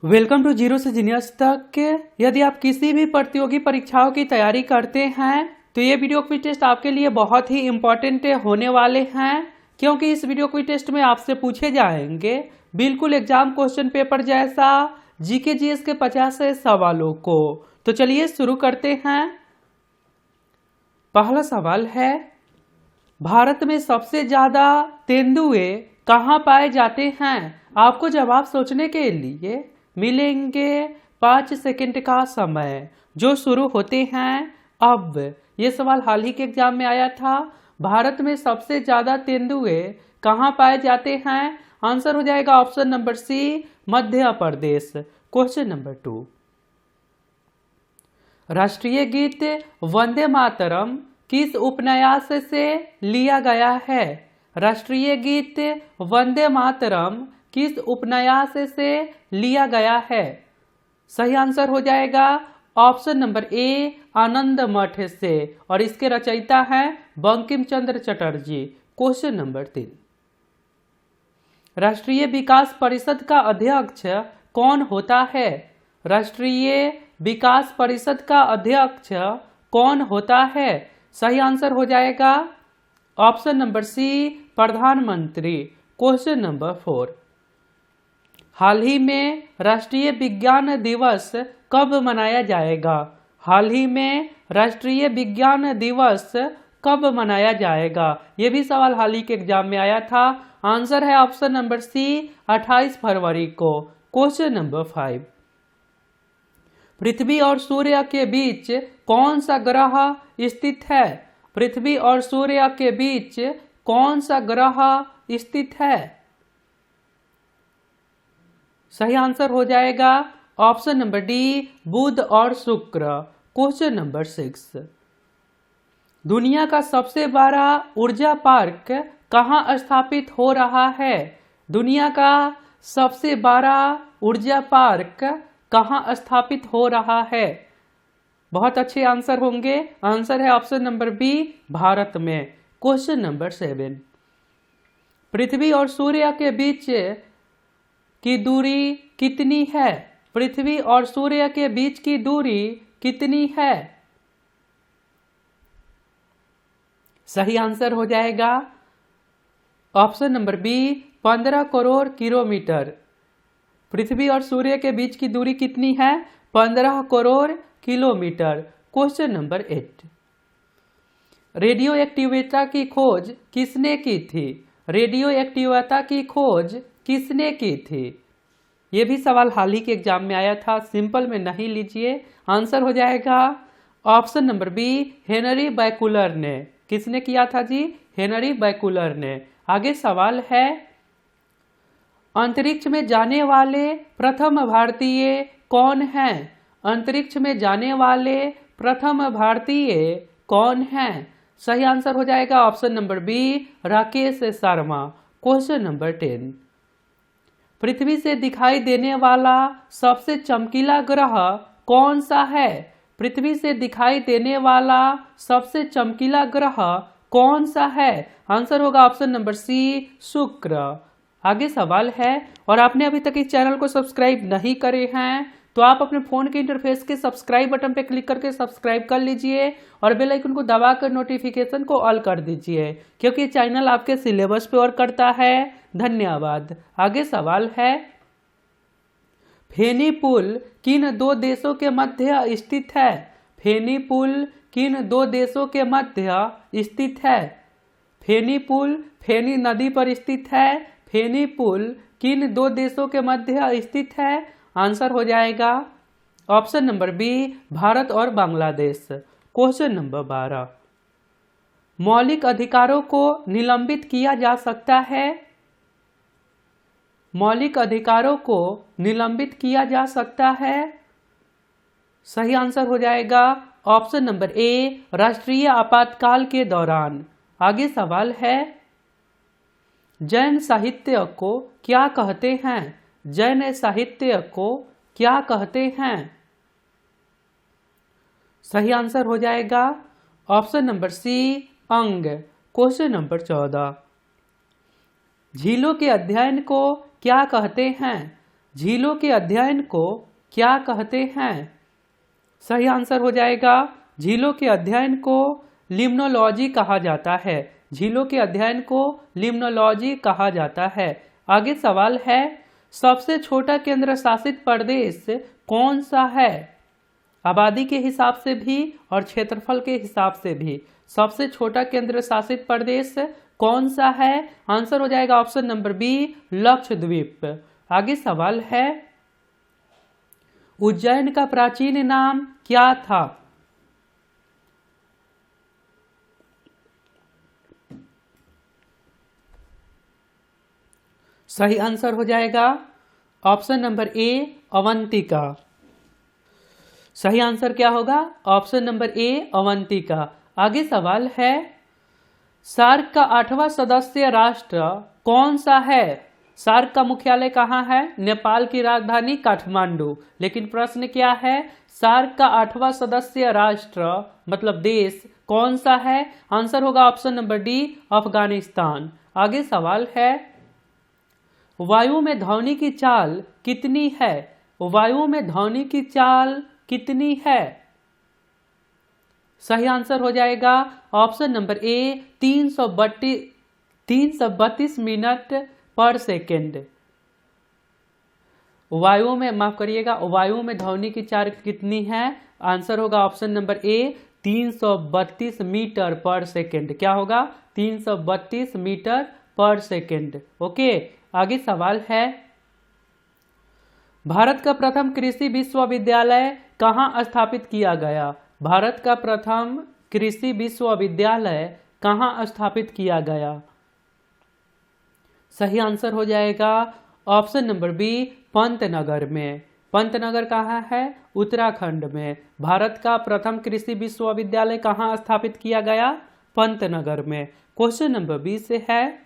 Welcome to zero से genius तक। यदि आप किसी भी प्रतियोगी परीक्षाओं की तैयारी करते हैं तो ये वीडियो क्विज टेस्ट आपके लिए बहुत ही इम्पोर्टेंट होने वाले हैं, क्योंकि इस वीडियो क्विज टेस्ट में आपसे पूछे जाएंगे बिल्कुल एग्जाम क्वेश्चन पेपर जैसा जीके जीएस के 50 सवालों को। तो चलिए शुरू करते हैं। पहला सवाल है, भारत में सबसे ज्यादा तेंदुए कहाँ पाए जाते हैं? आपको जवाब सोचने के लिए मिलेंगे 5 सेकंड का समय, जो शुरू होते हैं अब। ये सवाल हाल ही के एग्जाम में आया था। भारत में सबसे ज्यादा तेंदुए कहाँ पाए जाते हैं? आंसर हो जाएगा ऑप्शन नंबर सी, मध्य प्रदेश। क्वेश्चन नंबर 2, राष्ट्रीय गीत वंदे मातरम किस उपन्यास से लिया गया है? राष्ट्रीय गीत वंदे मातरम किस उपन्यास से लिया गया है? सही आंसर हो जाएगा ऑप्शन नंबर ए, आनंद मठ से, और इसके रचयिता हैं बंकिम चंद्र चटर्जी। क्वेश्चन नंबर 3, राष्ट्रीय विकास परिषद का अध्यक्ष कौन होता है? राष्ट्रीय विकास परिषद का अध्यक्ष कौन होता है? सही आंसर हो जाएगा ऑप्शन नंबर सी, प्रधानमंत्री। क्वेश्चन नंबर 4, हाल ही में राष्ट्रीय विज्ञान दिवस कब मनाया जाएगा? हाल ही में राष्ट्रीय विज्ञान दिवस कब मनाया जाएगा? यह भी सवाल हाल ही के एग्जाम में आया था। आंसर है ऑप्शन नंबर सी, 28 फरवरी को। क्वेश्चन नंबर 5, पृथ्वी और सूर्य के बीच कौन सा ग्रह स्थित है? पृथ्वी और सूर्य के बीच कौन सा ग्रह स्थित है? सही आंसर हो जाएगा ऑप्शन नंबर डी, बुध और शुक्र। क्वेश्चन नंबर 6, दुनिया का सबसे बड़ा ऊर्जा पार्क कहाँ स्थापित हो रहा है? दुनिया का सबसे बड़ा ऊर्जा पार्क कहाँ स्थापित हो रहा है? बहुत अच्छे आंसर होंगे। आंसर है ऑप्शन नंबर बी, भारत में। क्वेश्चन नंबर 7, पृथ्वी और सूर्य के बीच की दूरी कितनी है? पृथ्वी और सूर्य के बीच की दूरी कितनी है? सही आंसर हो जाएगा option number B, 15 crore kilometre. पृथ्वी और सूर्य के बीच की दूरी कितनी है? 15 crore kilometre. Question number 8, radioactivity की खोज किसने की थी? रेडियो एक्टिविटी की खोज किसने की थी? ये भी सवाल हाल ही के एग्जाम में आया था, सिंपल में नहीं लीजिए। आंसर हो जाएगा ऑप्शन नंबर बी, हेनरी बैकुलर ने। किसने किया था जी? हेनरी बैकुलर ने। आगे सवाल है, अंतरिक्ष में जाने वाले प्रथम भारतीय कौन हैं? अंतरिक्ष में जाने वाले प्रथम भारतीय कौन हैं? सही आंसर हो जाएगा option number B, Rakesh Sharma. Question number 10, पृथ्वी से दिखाई देने वाला सबसे चमकीला ग्रह कौन सा है? पृथ्वी से दिखाई देने वाला सबसे चमकीला ग्रह कौन सा है? आंसर होगा ऑप्शन नंबर सी, शुक्र। आगे सवाल है, और आपने अभी तक इस चैनल को सब्सक्राइब नहीं करे हैं तो आप अपने फोन के इंटरफेस के सब्सक्राइब बटन पर क्लिक करके सब्सक्राइब कर लीजिए और बेल आइकन को दबाकर नोटिफिकेशन को ऑल कर दीजिए, क्योंकि चैनल आपके सिलेबस पे वर्क करता है। धन्यवाद। आगे सवाल है, फेनी पुल किन दो देशों के मध्य स्थित है? फेनी पुल किन दो देशों के मध्य स्थित है? फेनी पुल फेनी नदी पर स्थित है। फेनी पुल किन दो देशों के मध्य स्थित है? आंसर हो जाएगा ऑप्शन नंबर बी, भारत और बांग्लादेश। क्वेश्चन नंबर 12, मौलिक अधिकारों को निलंबित किया जा सकता है? मौलिक अधिकारों को निलंबित किया जा सकता है? सही आंसर हो जाएगा ऑप्शन नंबर ए, राष्ट्रीय आपातकाल के दौरान। आगे सवाल है, जैन साहित्य को क्या कहते हैं? जैन साहित्य को क्या कहते हैं? सही आंसर हो जाएगा ऑप्शन नंबर सी, अंग। क्वेश्चन नंबर 14, झीलों के अध्ययन को क्या कहते हैं? झीलों के अध्ययन को क्या कहते हैं? सही आंसर हो जाएगा झीलों के अध्ययन को लिम्नोलॉजी कहा जाता है। झीलों के अध्ययन को लिम्नोलॉजी कहा जाता है। आगे सवाल है, सबसे छोटा केंद्र शासित प्रदेश कौन सा है? आबादी के हिसाब से भी और क्षेत्रफल के हिसाब से भी सबसे छोटा केंद्र शासित प्रदेश कौन सा है? आंसर हो जाएगा ऑप्शन नंबर बी, लक्षद्वीप। आगे सवाल है, उज्जैन का प्राचीन नाम क्या था? सही आंसर हो जाएगा ऑप्शन नंबर ए, अवंतिका। सही आंसर क्या होगा? Option number A, Avantika. आगे सवाल है, सार्क का 8वां सदस्य राष्ट्र कौन सा है? सार्क का मुख्यालय कहाँ है? नेपाल की राजधानी काठमांडू। लेकिन प्रश्न क्या है, सार्क का 8वां सदस्य राष्ट्र मतलब देश कौन सा है? आंसर होगा ऑप्शन नंबर डी, अफगानिस्तान। आगे सवाल है, वायु में ध्वनि की चाल कितनी है? वायु में ध्वनि की चाल कितनी है? सही आंसर हो जाएगा ऑप्शन नंबर ए, 332 मिनट पर सेकेंड। वायु में, माफ करिएगा, वायु में ध्वनि की चाल कितनी है? आंसर होगा ऑप्शन नंबर ए, 332 मीटर पर सेकेंड। क्या होगा? 332 मीटर पर सेकेंड। ओके, आगे सवाल है, भारत का प्रथम कृषि विश्वविद्यालय कहाँ स्थापित किया गया? भारत का प्रथम कृषि विश्वविद्यालय कहाँ स्थापित किया गया? सही आंसर हो जाएगा ऑप्शन नंबर बी, पंतनगर में। पंतनगर कहाँ है? उत्तराखंड में। भारत का प्रथम कृषि विश्वविद्यालय कहाँ स्थापित किया गया? पंतनगर में। क्वेश्चन नंबर 20 से है,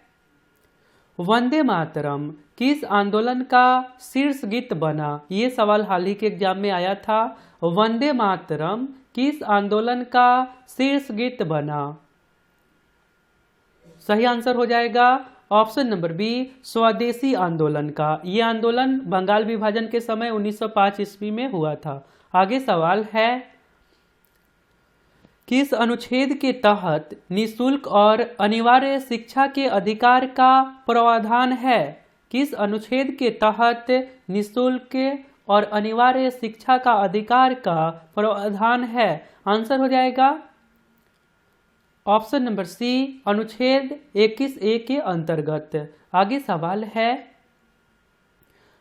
वंदे मातरम किस आंदोलन का शीर्ष गीत बना? ये सवाल हाल ही के एग्जाम में आया था। वंदे मातरम किस आंदोलन का शीर्ष गीत बना? सही आंसर हो जाएगा ऑप्शन नंबर बी, स्वदेशी आंदोलन का। ये आंदोलन बंगाल विभाजन के समय 1905 ईस्वी में हुआ था। आगे सवाल है, किस अनुच्छेद के तहत निःशुल्क और अनिवार्य शिक्षा के अधिकार का प्रावधान है? किस अनुच्छेद के तहत निःशुल्क और अनिवार्य शिक्षा का अधिकार का प्रावधान है? आंसर हो जाएगा ऑप्शन नंबर सी, अनुच्छेद 21A के अंतर्गत। आगे सवाल है,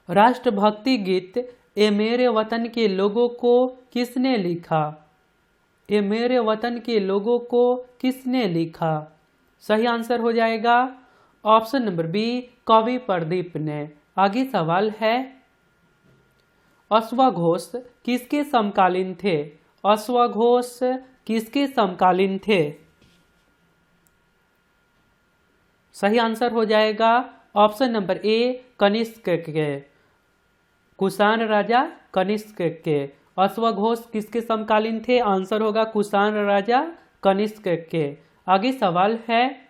राष्ट्रभक्ति गीत ए मेरे वतन के लोगों को किसने लिखा? ए मेरे वतन के लोगों को किसने लिखा? सही आंसर हो जाएगा ऑप्शन नंबर बी, कवि प्रदीप ने। आगे सवाल है, अश्वघोष किसके समकालीन थे? अश्वघोष किसके समकालीन थे? सही आंसर हो जाएगा ऑप्शन नंबर ए, कनिष्क के। कुषाण राजा कनिष्क के। अश्वघोष किसके समकालीन थे? आंसर होगा कुषाण राजा कनिष्क के। आगे सवाल है,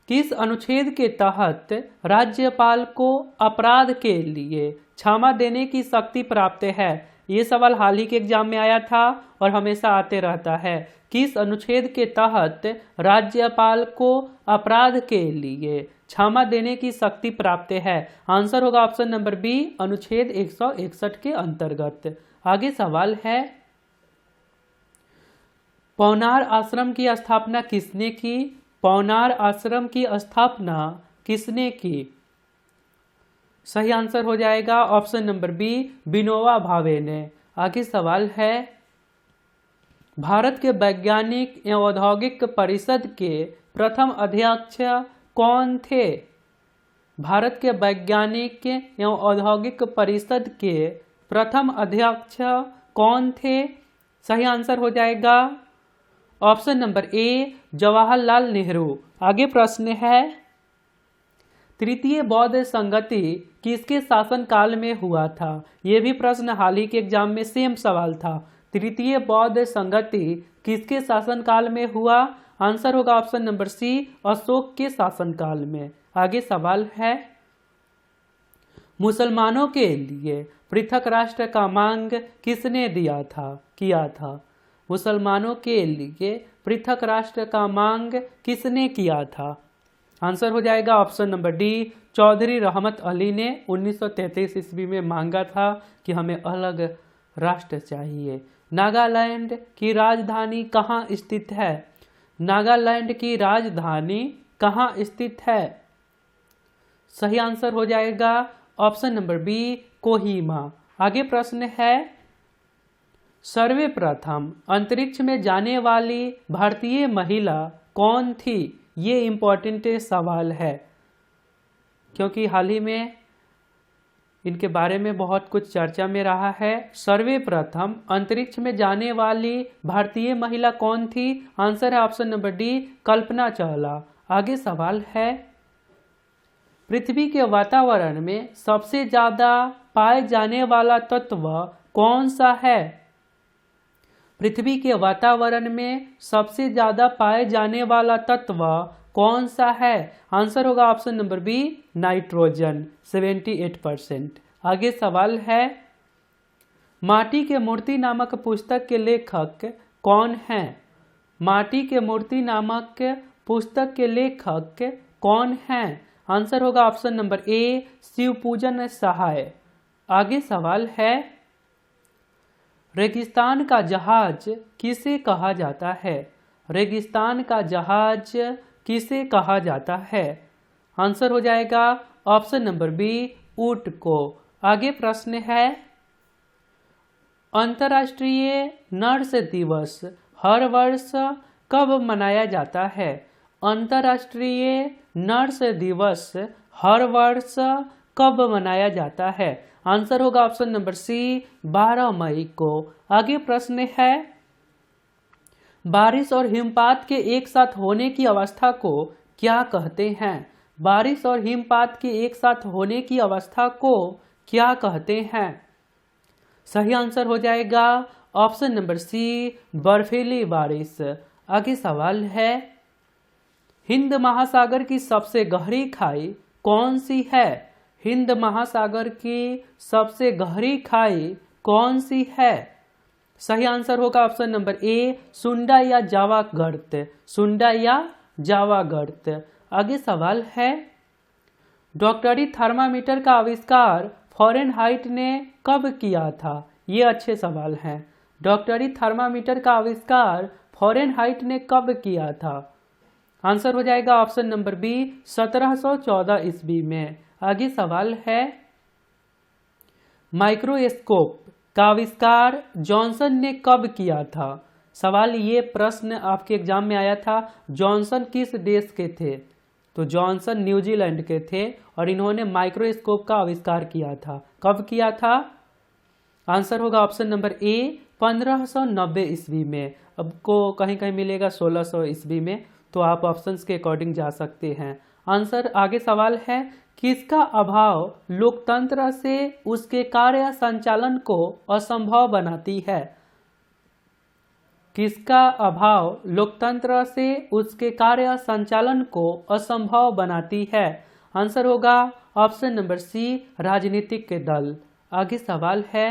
किस अनुच्छेद के तहत राज्यपाल को अपराध के लिए क्षमा देने की शक्ति प्राप्त है? ये सवाल हाल ही के एग्जाम में आया था और हमेशा आते रहता है। किस अनुच्छेद के तहत राज्यपाल को अपराध के लिए क्षमा देने की शक्ति प्राप्त है? आंसर होगा ऑप्शन नंबर बी, अनुच्छेद 161 के अंतर्गत। आगे सवाल है, पौनार आश्रम की स्थापना किसने की? पौनार आश्रम की स्थापना किसने की? सही आंसर हो जाएगा option number B, Vinoba Bhave ने। आगे सवाल है, भारत के वैज्ञानिक एवं औद्योगिक परिषद के प्रथम अध्यक्ष कौन थे? भारत के वैज्ञानिक एवं औद्योगिक परिषद के प्रथम अध्यक्ष कौन थे? सही आंसर हो जाएगा option number A, Jawaharlal Nehru. आगे प्रश्न है, तृतीय बौद्ध संगति किसके शासनकाल में हुआ था? यह भी प्रश्न हाल ही के एग्जाम में सेम सवाल था। तृतीय बौद्ध संगति किसके शासनकाल में हुआ? आंसर होगा ऑप्शन नंबर सी, अशोक के शासनकाल में। आगे सवाल है, मुसलमानों के लिए पृथक राष्ट्र का मांग किसने किया था? मुसलमानों के लिए पृथक राष्ट्र का मांग किसने किया था? आंसर हो जाएगा ऑप्शन नंबर डी, चौधरी रहमत अली ने 1933 ईस्वी में मांगा था कि हमें अलग राष्ट्र चाहिए। नागालैंड की राजधानी कहाँ स्थित है? नागालैंड की राजधानी कहाँ स्थित है? सही आंसर हो जाएगा ऑप्शन नंबर बी, कोहिमा। आगे प्रश्न है, सर्वप्रथम अंतरिक्ष में जाने वाली भारतीय महिला कौन थी? ये इंपॉर्टेंट सवाल है क्योंकि हाल ही में इनके बारे में बहुत कुछ चर्चा में रहा है। सर्वप्रथम अंतरिक्ष में जाने वाली भारतीय महिला कौन थी? आंसर है option number D, Kalpana Chawla. आगे सवाल है, पृथ्वी के वातावरण में सबसे ज्यादा पाए जाने वाला तत्व कौन सा है? पृथ्वी के वातावरण में सबसे ज्यादा पाए जाने वाला तत्व कौन सा है? आंसर होगा ऑप्शन नंबर बी, नाइट्रोजन, 78%। आगे सवाल है, माटी के मूर्ति नामक पुस्तक के लेखक कौन हैं? माटी के मूर्ति नामक पुस्तक के लेखक कौन हैं? आंसर होगा ऑप्शन नंबर ए, शिवपूजन सहाय। आगे सवाल है, रेगिस्तान का जहाज किसे कहा जाता है? रेगिस्तान का जहाज किसे कहा जाता है? आंसर हो जाएगा ऑप्शन नंबर बी, ऊंट को। आगे प्रश्न है, अंतर्राष्ट्रीय नर्स दिवस हर वर्ष कब मनाया जाता है? अंतर्राष्ट्रीय नर्स दिवस हर वर्ष कब मनाया जाता है? आंसर होगा ऑप्शन नंबर सी, 12 मई को। आगे प्रश्न है, बारिश और हिमपात के एक साथ होने की अवस्था को क्या कहते हैं? बारिश और हिमपात के एक साथ होने की अवस्था को क्या कहते हैं? सही आंसर हो जाएगा ऑप्शन नंबर सी, बर्फीली बारिश। आगे सवाल है, हिंद महासागर की सबसे गहरी खाई कौन सी है? हिंद महासागर की सबसे गहरी खाई कौन सी है? सही आंसर होगा ऑप्शन नंबर ए, सुंडा या जावा गर्त, सुंडा या जावा गर्त। आगे सवाल है, डॉक्टरी थर्मामीटर का आविष्कार फ़ारेनहाइट ने कब किया था? ये अच्छे सवाल हैं। डॉक्टरी थर्मामीटर का आविष्कार फ़ारेनहाइट ने कब किया था? आंसर हो जाएगा ऑप्शन नंबर बी, 1714 ईस्वी में। आगे सवाल है, माइक्रोस्कोप का आविष्कार जॉनसन ने कब किया था? सवाल, ये प्रश्न आपके एग्जाम में आया था। जॉनसन किस देश के थे? तो जॉनसन न्यूजीलैंड के थे और इन्होंने माइक्रोस्कोप का आविष्कार किया था। कब किया था? आंसर होगा ऑप्शन नंबर ए, 1590 ईस्वी में। अब को कहीं कहीं मिलेगा 1600 ईस्वी में, तो आप ऑप्शंस के अकॉर्डिंग जा सकते हैं। आंसर, आगे सवाल है, किसका अभाव लोकतंत्र से उसके कार्य संचालन को असंभव बनाती है? किसका अभाव लोकतंत्र से उसके कार्य संचालन को असंभव बनाती है? आंसर होगा ऑप्शन नंबर सी, राजनीतिक दल। आगे सवाल है,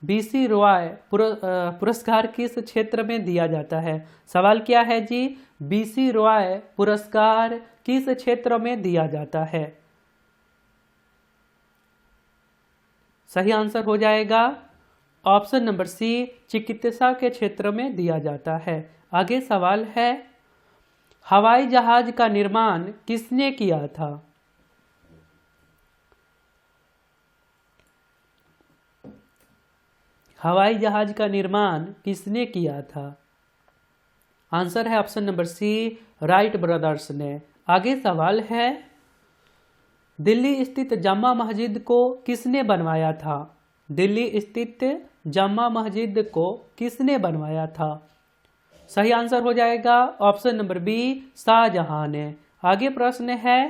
बीसी रॉय पुरस्कार किस क्षेत्र में दिया जाता है? सवाल क्या है जी? बीसी रॉय पुरस्कार किस क्षेत्र में दिया जाता है? सही आंसर हो जाएगा ऑप्शन नंबर सी, चिकित्सा के क्षेत्र में दिया जाता है। आगे सवाल है, हवाई जहाज का निर्माण किसने किया था? हवाई जहाज का निर्माण किसने किया था? आंसर है option number C, Wright brothers ने। आगे सवाल है, दिल्ली स्थित जामा मस्जिद को किसने बनवाया था? दिल्ली स्थित जामा मस्जिद को किसने बनवाया था? सही आंसर हो जाएगा ऑप्शन नंबर बी, शाहजहां ने। आगे प्रश्न है,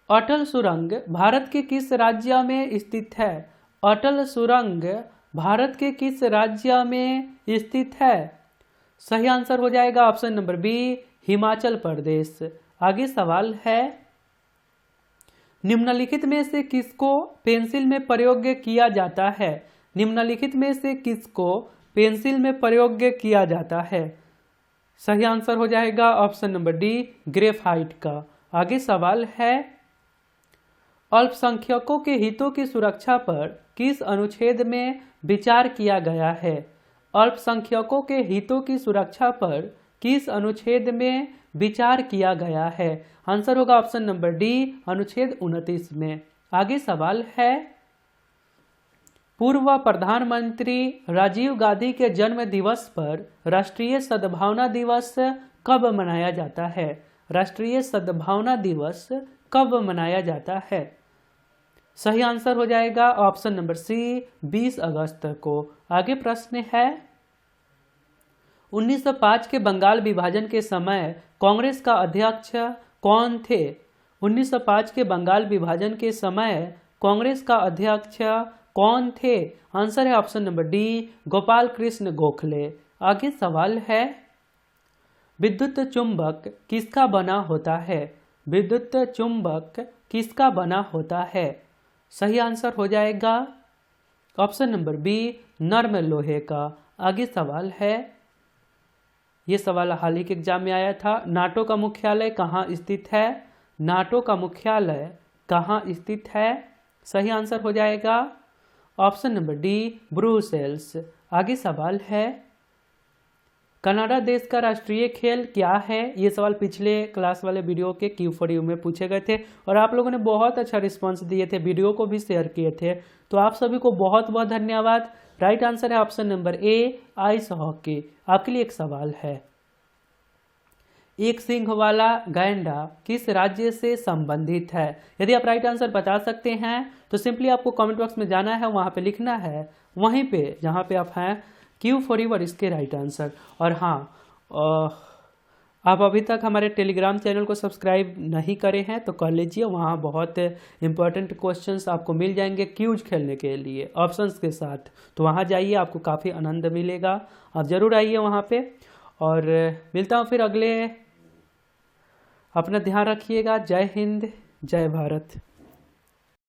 अटल सुरंग भारत के किस राज्य में स्थित है? अटल सुरंग भारत के किस राज्य में स्थित है? सही आंसर हो जाएगा option number B, Himachal Pradesh. आगे सवाल है, निम्नलिखित में से किसको पेंसिल में प्रयोग किया जाता है? निम्नलिखित में से किसको पेंसिल में प्रयोग किया जाता है? सही आंसर हो जाएगा ऑप्शन नंबर डी, ग्रेफाइट का। आगे सवाल है, अल्पसंख्यकों के हितों की सुरक्षा पर किस अनुच्छेद में विचार किया गया है? अल्पसंख्यकों के हितों की सुरक्षा पर किस अनुच्छेद में विचार किया गया है? आंसर होगा ऑप्शन नंबर डी, अनुच्छेद 29 में। आगे सवाल है, पूर्व प्रधानमंत्री राजीव गांधी के जन्म दिवस पर राष्ट्रीय सद्भावना दिवस कब मनाया जाता है? राष्ट्रीय सद्भावना दिवस कब मनाया जाता है? सही आंसर हो जाएगा ऑप्शन नंबर सी, 20 अगस्त को। आगे प्रश्न है, 1905 के बंगाल विभाजन के समय कांग्रेस का अध्यक्ष कौन थे? 1905 के बंगाल विभाजन के समय कांग्रेस का अध्यक्ष कौन थे? आंसर है option number D, Gopal Krishna Gokhale. आगे सवाल है, विद्युत चुंबक किसका बना होता है? विद्युत चुंबक किसका बना होता है? सही आंसर हो जाएगा ऑप्शन नंबर बी, नर्म लोहे का। आगे सवाल है, ये सवाल हाल ही के एग्जाम में आया था, नाटो का मुख्यालय कहाँ स्थित है? नाटो का मुख्यालय कहाँ स्थित है? सही आंसर हो जाएगा ऑप्शन नंबर डी, ब्रुसेल्स। आगे सवाल है, कनाडा देश का राष्ट्रीय खेल क्या है? ये सवाल पिछले क्लास वाले वीडियो के Q4U में पूछे गए थे और आप लोगों ने बहुत अच्छा रिस्पांस दिए थे, वीडियो को भी शेयर किए थे, तो आप सभी को बहुत बहुत धन्यवाद। राइट आंसर है option number A, ice hockey. आपके लिए एक सवाल है, एक सिंह वाला गैंडा किस राज्य से संबंधित है? यदि आप राइट आंसर बता सकते हैं तो सिंपली आपको कमेंट बॉक्स में जाना है, वहां पे लिखना है, वहीं पे जहां पे आप हैं Q4U और इसके राइट आंसर। और हाँ, आप अभी तक हमारे टेलीग्राम चैनल को सब्सक्राइब नहीं करे हैं तो कर लीजिए, वहाँ बहुत इंपॉर्टेंट क्वेश्चंस आपको मिल जाएंगे क्यूज खेलने के लिए ऑप्शंस के साथ, तो वहाँ जाइए, आपको काफ़ी आनंद मिलेगा, आप ज़रूर आइए वहाँ पे। और मिलता हूँ फिर अगले, अपना ध्यान रखिएगा। जय हिंद, जय भारत।